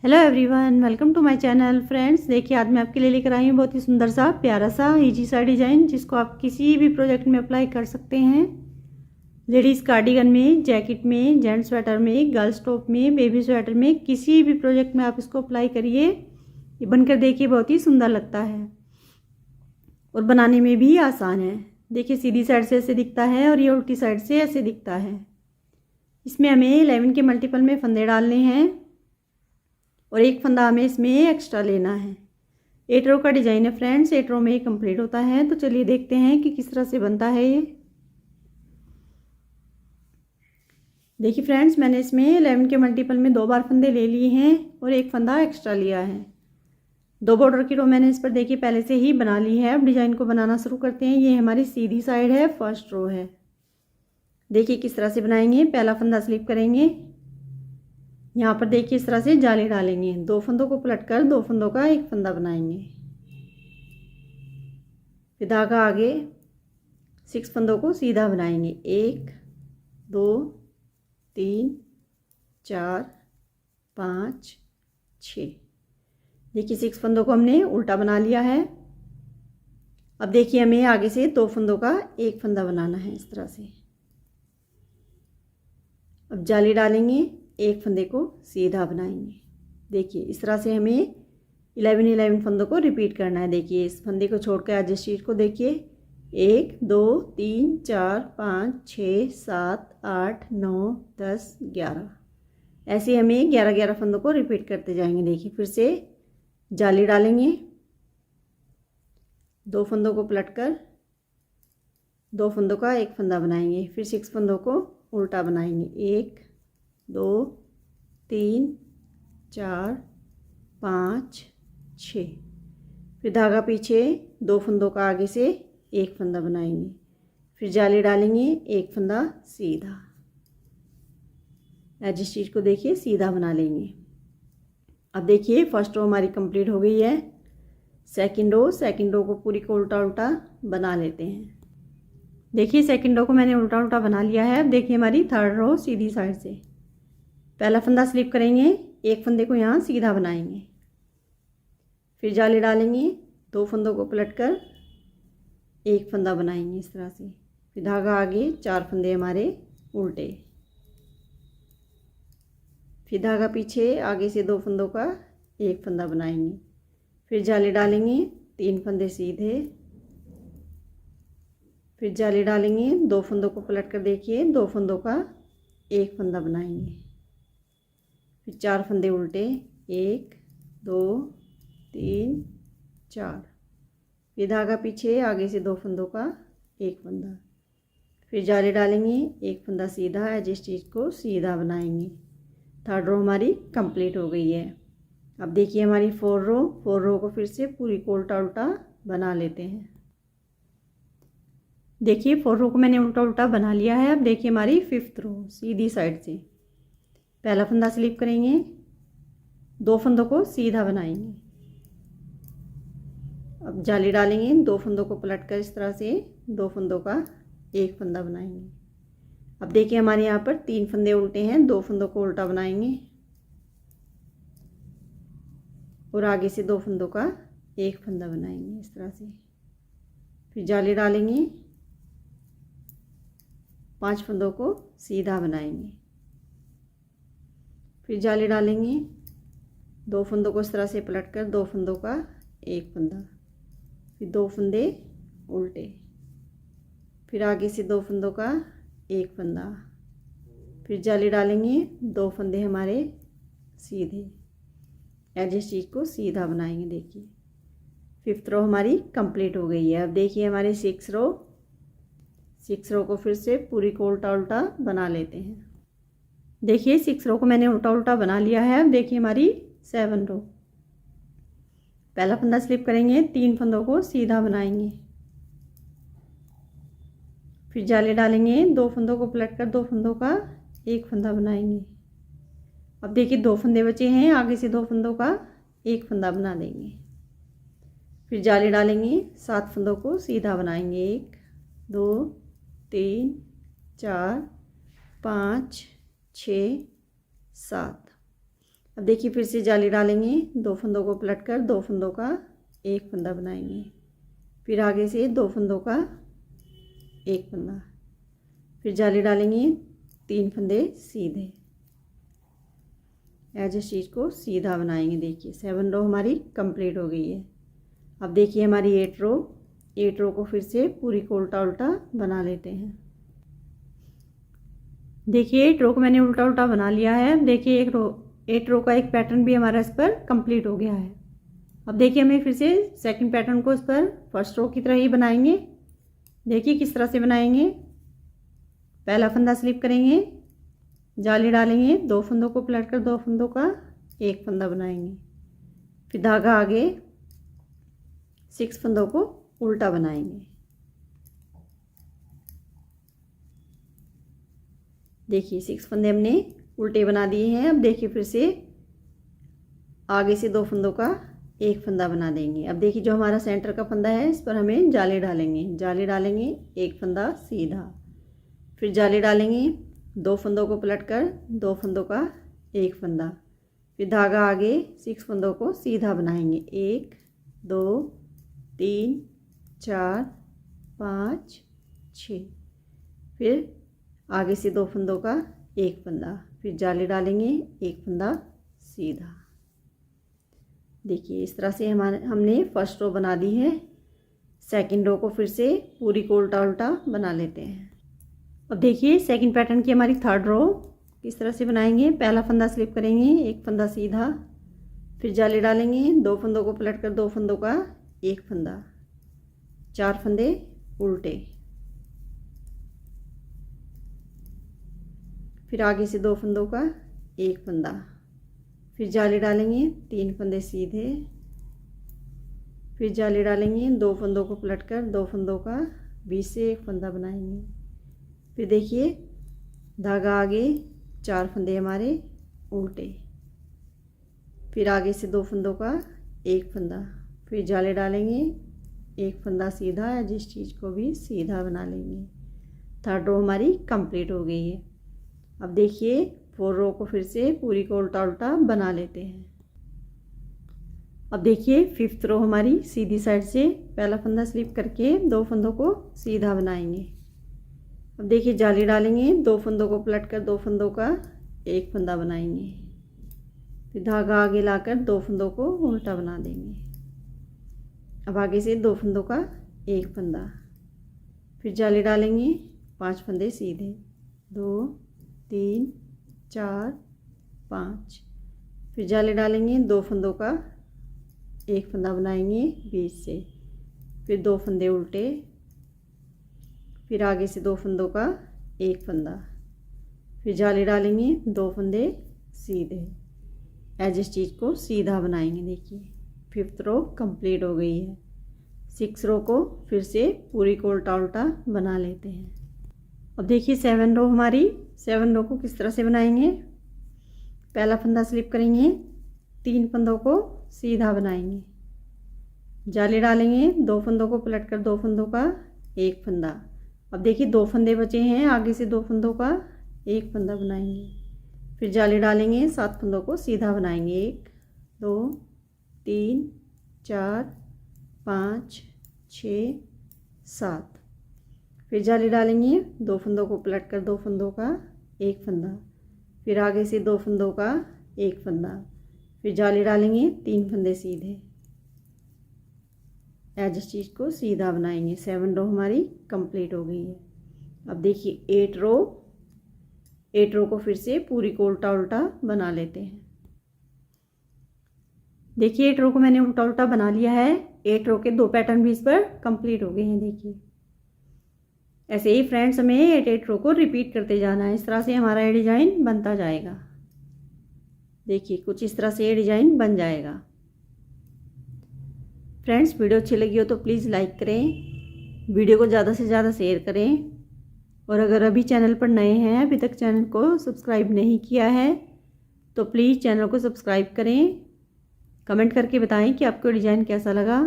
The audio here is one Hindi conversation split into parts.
Hello everyone, welcome to my channel. Friends, देखिए आज मैं आपके लिए लेकर आई हूँ बहुत ही सुंदर सा प्यारा सा इजी सा डिज़ाइन, जिसको आप किसी भी प्रोजेक्ट में अप्लाई कर सकते हैं। लेडीज़ कार्डिगन में, जैकेट में, जेंट्स स्वेटर में, गर्ल्स टॉप में, बेबी स्वेटर में, किसी भी प्रोजेक्ट में आप इसको अप्लाई करिए। ये बनकर देखिए बहुत ही सुंदर लगता है और बनाने में भी आसान है। देखिए सीधी साइड से ऐसे दिखता है और ये उल्टी साइड से ऐसे दिखता है। इसमें हमें 11 के मल्टीपल में फंदे डालने हैं और एक फंदा हमें इसमें एक्स्ट्रा लेना है। 8 रो का डिज़ाइन है फ्रेंड्स, 8 रो में ही कंप्लीट होता है। तो चलिए देखते हैं कि किस तरह से बनता है ये। देखिए फ्रेंड्स, मैंने इसमें 11 के मल्टीपल में 2 बार फंदे ले लिए हैं और एक फंदा एक्स्ट्रा लिया है। 2 बॉर्डर की रो मैंने इस पर देखिए पहले से ही बना ली है। अब डिज़ाइन को बनाना शुरू करते हैं। ये हमारी सीधी साइड है, फर्स्ट रो है। देखिए किस तरह से बनाएंगे। पहला फंदा स्लिप करेंगे, यहाँ पर देखिए इस तरह से जाली डालेंगे। 2 फंदों को पलटकर 2 फंदों का एक फंदा बनाएंगे। फिर धागा आगे 6 फंदों को सीधा बनाएंगे। 1 2 3 4 5 6। देखिए 6 फंदों को हमने उल्टा बना लिया है। अब देखिए हमें आगे से 2 फंदों का एक फंदा बनाना है इस तरह से। अब जाली डालेंगे, एक फंदे को सीधा बनाएंगे। देखिए इस तरह से हमें 11 फंदों को रिपीट करना है। देखिए इस फंदे को छोड़कर एज शीट को देखिए 1 2 3 4 5 6 7 8 9 10 11। ऐसे हमें 11 फंदों को रिपीट करते जाएंगे। देखिए फिर से जाली डालेंगे, 2 फंदों को पलटकर 2 फंदों का एक फंदा बनाएंगे। फिर 6 फंदों को उल्टा बनाएंगे। 1 2 3 4 5 6। फिर धागा पीछे 2 फंदों का आगे से एक फंदा बनाएंगे। फिर जाली डालेंगे, एक फंदा सीधा। एज स्टिच को देखिए सीधा बना लेंगे। अब देखिए फर्स्ट रो हमारी कंप्लीट हो गई है। सेकंड रो को पूरी को उल्टा उल्टा बना लेते हैं। देखिए सेकंड रो को मैंने उल्टा उल्टा बना लिया है। अब देखिए हमारी थर्ड रो सीधी साइड से। पहला फंदा स्लिप करेंगे, एक फंदे को यहाँ सीधा बनाएंगे। फिर जाली डालेंगे, 2 फंदों को पलटकर एक फंदा बनाएंगे इस तरह से। फिर धागा आगे 4 फंदे हमारे उल्टे। फिर धागा पीछे आगे से 2 फंदों का एक फंदा बनाएंगे। फिर जाली डालेंगे, 3 फंदे सीधे। फिर जाली डालेंगे, 2 फंदों को पलटकर देखिए 2 फंदों का एक फंदा बनाएंगे। फिर 4 फंदे उल्टे, 1 2 3 4। फिर धागा पीछे आगे से 2 फंदों का एक फंदा। फिर जाली डालेंगे, एक फंदा सीधा। एज स्टिच को सीधा बनाएंगे। थर्ड रो हमारी कंप्लीट हो गई है। अब देखिए हमारी 4 रो को फिर से पूरी को उल्टा उल्टा बना लेते हैं। देखिए 4 रो को मैंने उल्टा उल्टा बना लिया है। अब देखिए हमारी 5th रो सीधी साइड से। पहला फंदा स्लिप करेंगे, 2 फंदों को सीधा बनाएंगे। अब जाली डालेंगे, 2 फंदों को पलटकर इस तरह से 2 फंदों का एक फंदा बनाएंगे। अब देखिए हमारे यहाँ पर 3 फंदे उल्टे हैं, 2 फंदों को उल्टा बनाएंगे और आगे से 2 फंदों का एक फंदा बनाएंगे इस तरह से। फिर जाली डालेंगे, 5 फंदों को सीधा बनाएंगे। फिर जाली डालेंगे, 2 फंदों को इस तरह से पलटकर 2 फंदों का एक फंदा। फिर 2 फंदे उल्टे। फिर आगे से 2 फंदों का एक फंदा। फिर जाली डालेंगे, 2 फंदे हमारे सीधे। एज स्टिच को सीधा बनाएंगे। देखिए 5th रो हमारी कंप्लीट हो गई है। अब देखिए हमारी 6 रो को फिर से पूरी को उल्टा उल्टा बना लेते हैं। देखिए 6 रो को मैंने उल्टा उल्टा बना लिया है। अब देखिए हमारी 7 रो। पहला फंदा स्लिप करेंगे, 3 फंदों को सीधा बनाएंगे। फिर जाली डालेंगे, 2 फंदों को पलटकर 2 फंदों का एक फंदा बनाएंगे। अब देखिए 2 फंदे बचे हैं, आगे से 2 फंदों का एक फंदा बना देंगे। फिर जाली डालेंगे, 7 फंदों को सीधा बनाएंगे। 1 2 3 4 5 6 7। अब देखिए फिर से जाली डालेंगे, 2 फंदों को पलटकर 2 फंदों का एक फंदा बनाएंगे, फिर आगे से 2 फंदों का एक फंदा, फिर जाली डालेंगे, 3 फंदे सीधे, एज स्टिच को सीधा बनाएंगे। देखिए 7 रो हमारी कंप्लीट हो गई है। अब देखिए हमारी 8 रो को फिर से पूरी को उल्टा उल्टा बना लेते हैं। देखिए 8 रो को मैंने उल्टा उल्टा बना लिया है। देखिए 8 रो का एक पैटर्न भी हमारा इस पर कंप्लीट हो गया है। अब देखिए हमें फिर से सेकंड पैटर्न को इस पर फर्स्ट रो की तरह ही बनाएंगे। देखिए किस तरह से बनाएंगे। पहला फंदा स्लिप करेंगे, जाली डालेंगे, 2 फंदों को पलटकर 2 फंदों का एक फंदा बनाएंगे, फिर धागा आगे 6 फंदों को उल्टा बनाएंगे। देखिए 6 फंदे हमने उल्टे बना दिए हैं। अब देखिए फिर से आगे से 2 फंदों का एक फंदा बना देंगे। अब देखिए जो हमारा सेंटर का फंदा है इस पर हमें जाली डालेंगे, एक फंदा सीधा, फिर जाली डालेंगे, 2 फंदों को पलटकर 2 फंदों का एक फंदा, फिर धागा आगे 6 फंदों को सीधा बनाएंगे, 1 2 3 4 5 6, फिर आगे से 2 फंदों का एक फंदा, फिर जाली डालेंगे, एक फंदा सीधा। देखिए इस तरह से हमने फर्स्ट रो बना दी है। सेकंड रो को फिर से पूरी को उल्टा उल्टा बना लेते हैं। अब देखिए सेकंड पैटर्न की हमारी थर्ड रो किस तरह से बनाएंगे। पहला फंदा स्लिप करेंगे, एक फंदा सीधा, फिर जाली डालेंगे, 2 फंदों को पलटकर 2 फंदों का एक फंदा, 4 फंदे उल्टे, फिर आगे से 2 फंदों का एक फंदा, फिर जाली डालेंगे, 3 फंदे सीधे, फिर जाली डालेंगे, 2 फंदों को पलटकर 2 फंदों का बीच से एक फंदा बनाएंगे, फिर देखिए धागा आगे 4 फंदे हमारे उल्टे, फिर आगे से 2 फंदों का एक फंदा, फिर जाली डालेंगे, एक फंदा सीधा या जिस चीज़ को भी सीधा बना लेंगे। थर्ड रो हमारी कंप्लीट हो गई है। अब देखिए 4 रो को फिर से पूरी को उल्टा उल्टा बना लेते हैं। अब देखिए 5th रो हमारी सीधी साइड से पहला फंदा स्लिप करके 2 फंदों को सीधा बनाएंगे। अब देखिए जाली डालेंगे, 2 फंदों को पलटकर 2 फंदों का एक फंदा बनाएंगे, फिर धागा आगे लाकर 2 फंदों को उल्टा बना देंगे। अब आगे से 2 फंदों का एक फंदा, फिर जाली डालेंगे, 5 फंदे सीधे, 2 3 4 5, फिर जाली डालेंगे, 2 फंदों का एक फंदा बनाएंगे बीच से, फिर 2 फंदे उल्टे, फिर आगे से 2 फंदों का एक फंदा, फिर जाली डालेंगे, 2 फंदे सीधे, एज स्टिच को सीधा बनाएंगे। देखिए 5th रो कंप्लीट हो गई है। 6 रो को फिर से पूरी को उल्टा उल्टा बना लेते हैं। अब देखिए 7 रो हमारी 7 रो को किस तरह से बनाएंगे। पहला फंदा स्लिप करेंगे, 3 फंदों को सीधा बनाएंगे, जाली डालेंगे, 2 फंदों को पलटकर 2 फंदों का एक फंदा। अब देखिए 2 फंदे बचे हैं, आगे से 2 फंदों का एक फंदा बनाएंगे, फिर जाली डालेंगे, 7 फंदों को सीधा बनाएंगे, 1 2 3 4 5 6 7, फिर जाली डालेंगे, 2 फंदों को पलटकर 2 फंदों का एक फंदा, फिर आगे से 2 फंदों का एक फंदा, फिर जाली डालेंगे, 3 फंदे सीधे, एज स्टिच को सीधा बनाएंगे। 7 रो हमारी कंप्लीट हो गई है। अब देखिए 8 रो को फिर से पूरी को उल्टा उल्टा बना लेते हैं। देखिए 8 रो को मैंने उल्टा उल्टा बना लिया है। 8 रो के 2 पैटर्न भी इस पर कंप्लीट हो गए हैं। देखिए ऐसे ही फ्रेंड्स हमें 8 रो को रिपीट करते जाना है। इस तरह से हमारा ये डिज़ाइन बनता जाएगा। देखिए कुछ इस तरह से ये डिज़ाइन बन जाएगा। फ्रेंड्स वीडियो अच्छी लगी हो तो प्लीज़ लाइक करें, वीडियो को ज़्यादा से ज़्यादा शेयर करें, और अगर अभी चैनल पर नए हैं, अभी तक चैनल को सब्सक्राइब नहीं किया है तो प्लीज़ चैनल को सब्सक्राइब करें। कमेंट करके बताएं कि आपको डिज़ाइन कैसा लगा।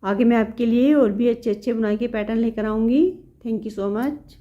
आगे मैं आपके लिए और भी अच्छे अच्छे बुनाई के पैटर्न लेकर आऊँगी। Thank you so much.